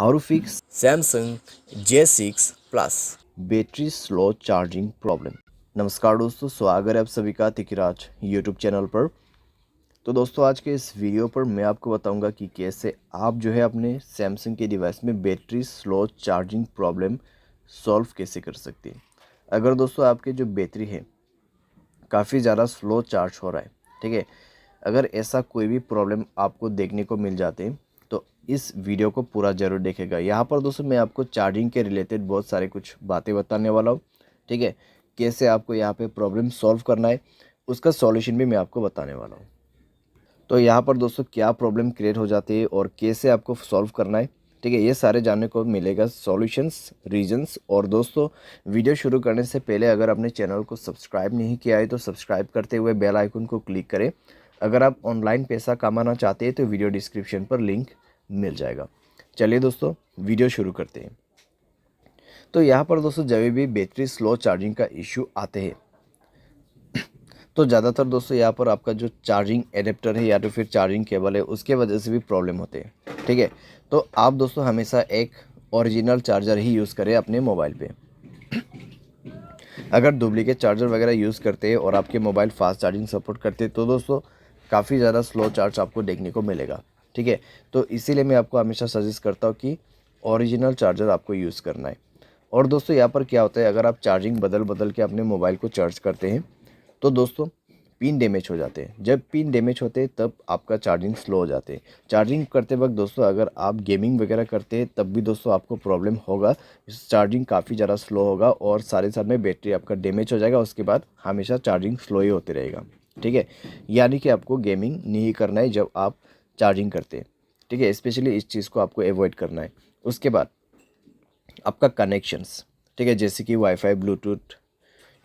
How to fix Samsung J6 Plus। Battery slow charging problem. नमस्कार दोस्तों, स्वागत है आप सभी का तिकिराज यूट्यूब चैनल पर। तो दोस्तों, आज के इस वीडियो पर मैं आपको बताऊंगा कि कैसे आप जो है अपने सैमसंग के डिवाइस में battery slow charging problem solve कैसे कर सकते हैं। अगर दोस्तों आपके जो बैटरी है काफ़ी ज़्यादा स्लो चार्ज हो रहा है, ठीक है, अगर ऐसा कोई भी प्रॉब्लम आपको देखने को मिल जाते हैं तो इस वीडियो को पूरा ज़रूर देखेगा। यहाँ पर दोस्तों मैं आपको चार्जिंग के रिलेटेड बहुत सारे कुछ बातें बताने वाला हूँ, ठीक है। कैसे आपको यहाँ पे प्रॉब्लम सॉल्व करना है उसका सॉल्यूशन भी मैं आपको बताने वाला हूँ। तो यहाँ पर दोस्तों क्या प्रॉब्लम क्रिएट हो जाती है और कैसे आपको सॉल्व करना है, ठीक है, ये सारे जानने को मिलेगा सॉल्यूशंस, रीजंस। और दोस्तों, वीडियो शुरू करने से पहले अगर आपने चैनल को सब्सक्राइब नहीं किया है तो सब्सक्राइब करते हुए बेल आइकन को क्लिक करें। अगर आप ऑनलाइन पैसा कमाना चाहते हैं तो वीडियो डिस्क्रिप्शन पर लिंक मिल जाएगा। चलिए दोस्तों, वीडियो शुरू करते हैं। तो यहाँ पर दोस्तों जब भी बैटरी स्लो चार्जिंग का इशू आते हैं तो ज़्यादातर दोस्तों यहाँ पर आपका जो चार्जिंग एडेप्टर है या तो फिर चार्जिंग केबल है उसके वजह से भी प्रॉब्लम होते हैं, ठीक है। तो आप दोस्तों हमेशा एक ओरिजिनल चार्जर ही यूज़ करें अपने मोबाइल पे। अगर डुप्लीकेट चार्जर वगैरह यूज़ करते हैं और आपके मोबाइल फास्ट चार्जिंग सपोर्ट करते हैं तो दोस्तों काफ़ी ज़्यादा स्लो चार्ज आपको देखने को मिलेगा, ठीक है। तो इसीलिए मैं आपको हमेशा सजेस्ट करता हूँ कि ओरिजिनल चार्जर आपको यूज़ करना है। और दोस्तों यहाँ पर क्या होता है, अगर आप चार्जिंग बदल बदल के अपने मोबाइल को चार्ज करते हैं तो दोस्तों पिन डैमेज हो जाते हैं। जब पिन डैमेज होते हैं तब आपका चार्जिंग स्लो हो जाते हैं। चार्जिंग करते वक्त दोस्तों अगर आप गेमिंग वगैरह करते हैं तब भी दोस्तों आपको प्रॉब्लम होगा, चार्जिंग काफ़ी ज़्यादा स्लो होगा और सारे साथ में बैटरी आपका डैमेज हो जाएगा। उसके बाद हमेशा चार्जिंग स्लो ही होते रहेगा, ठीक है। यानी कि आपको गेमिंग नहीं करना है जब आप चार्जिंग करते हैं, ठीक है। स्पेशली इस चीज़ को आपको अवॉइड करना है। उसके बाद आपका कनेक्शंस, ठीक है, जैसे कि वाईफाई, ब्लूटूथ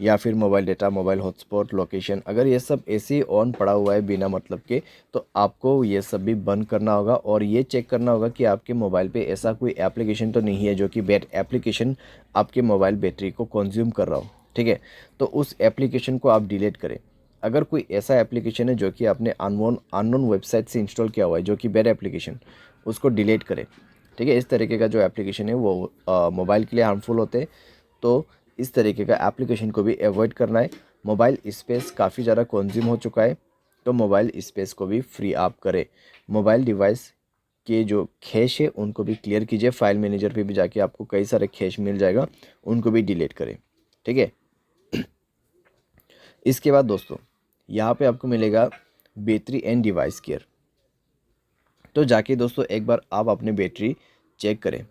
या फिर mobile data, mobile hotspot, location, अगर ये सब ऐसे ही ऑन पड़ा हुआ है बिना मतलब के तो आपको ये सब भी बंद करना होगा और ये चेक करना होगा कि आपके मोबाइल पे ऐसा कोई एप्लीकेशन तो नहीं है जो कि बैट एप्लीकेशन आपके मोबाइल बैटरी को कंज्यूम कर रहा हो, ठीक है। तो उस एप्लीकेशन को आप डिलीट करें। अगर कोई ऐसा एप्लीकेशन है जो कि आपने अननोन वेबसाइट से इंस्टॉल किया हुआ है जो कि बैड एप्लीकेशन, उसको डिलीट करें, ठीक है। इस तरीके का जो एप्लीकेशन है वो मोबाइल के लिए हार्मफुल होते हैं, तो इस तरीके का एप्लीकेशन को भी अवॉइड करना है। मोबाइल स्पेस काफ़ी ज़्यादा कंज्यूम हो चुका है तो मोबाइल स्पेस को भी फ्री आप करें। मोबाइल डिवाइस के जो कैश है उनको भी क्लियर कीजिए। फाइल मैनेजर पे भी जाके आपको कई सारे कैश मिल जाएगा, उनको भी डिलीट करें, ठीक है। इसके बाद दोस्तों यहाँ पे आपको मिलेगा बैटरी एंड डिवाइस केयर। तो जाके दोस्तों एक बार आप अपनी बैटरी चेक करें।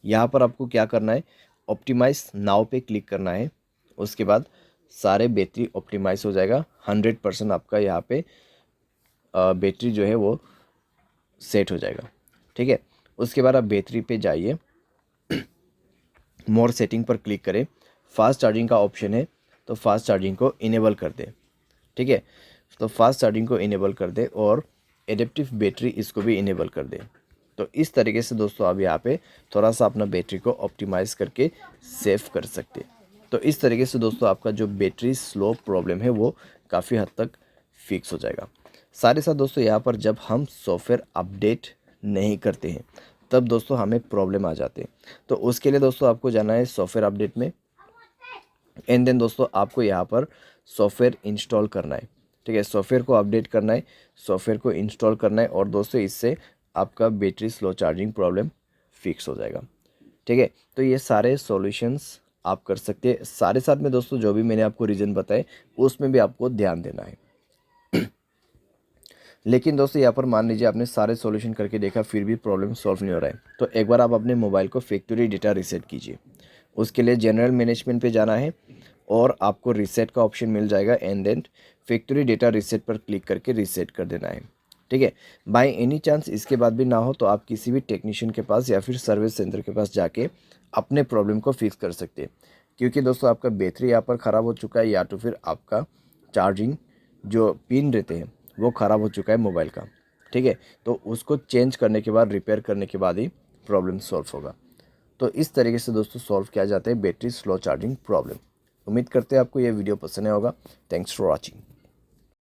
यहाँ पर आपको क्या करना है, ऑप्टिमाइज नाउ पे क्लिक करना है। उसके बाद सारे बैटरी ऑप्टिमाइज हो जाएगा। 100% आपका यहाँ पे बैटरी जो है वो सेट हो जाएगा, ठीक है। उसके बाद आप बैटरी पे जाइए, मोर सेटिंग पर क्लिक करें। फास्ट चार्जिंग का ऑप्शन है तो फास्ट चार्जिंग को इनेबल कर दें, ठीक है। तो फास्ट चार्जिंग को इनेबल कर दें और एडेप्टिव बैटरी इसको भी इनेबल कर दें। तो इस तरीके से दोस्तों आप यहाँ पे थोड़ा सा अपना बैटरी को ऑप्टिमाइज़ करके सेव कर सकते हैं। तो इस तरीके से दोस्तों आपका जो बैटरी स्लो प्रॉब्लम है वो काफ़ी हद तक फिक्स हो जाएगा। साथ ही साथ दोस्तों यहाँ पर जब हम सॉफ्टवेयर अपडेट नहीं करते हैं तब दोस्तों हमें प्रॉब्लम आ जाते हैं। तो उसके लिए दोस्तों आपको जाना है सॉफ्टवेयर अपडेट में एंड देन दोस्तों आपको यहाँ पर सॉफ्टवेयर इंस्टॉल करना है, ठीक है। सॉफ्टवेयर को अपडेट करना है, सॉफ्टवेयर को इंस्टॉल करना है और दोस्तों इससे आपका battery slow charging problem fix हो जाएगा, ठीक है। तो ये सारे सॉल्यूशंस आप कर सकते हैं। सारे साथ में दोस्तों जो भी मैंने आपको रीज़न बताए उसमें भी आपको ध्यान देना है। लेकिन दोस्तों यहाँ पर मान लीजिए आपने सारे सॉल्यूशन करके देखा फिर भी प्रॉब्लम सॉल्व नहीं हो रहा है तो एक बार आप अपने मोबाइल को फैक्ट्री डेटा रीसेट कीजिए। उसके लिए जनरल मैनेजमेंट पे जाना है और आपको रीसेट का ऑप्शन मिल जाएगा and then factory data reset पर क्लिक करके रीसेट कर देना है, ठीक है। बाय एनी चांस इसके बाद भी ना हो तो आप किसी भी टेक्नीशियन के पास या फिर सर्विस सेंटर के पास जाके अपने प्रॉब्लम को फिक्स कर सकते हैं। क्योंकि दोस्तों आपका बैटरी यहाँ पर ख़राब हो चुका है या तो फिर आपका चार्जिंग जो पिन रहते हैं वो ख़राब हो चुका है मोबाइल का, ठीक है। तो उसको चेंज करने के बाद, रिपेयर करने के बाद ही प्रॉब्लम सॉल्व होगा। तो इस तरीके से दोस्तों सॉल्व किया जाता है बैटरी स्लो चार्जिंग प्रॉब्लम। उम्मीद करते हैं आपको ये वीडियो पसंद आया होगा। Thanks for watching.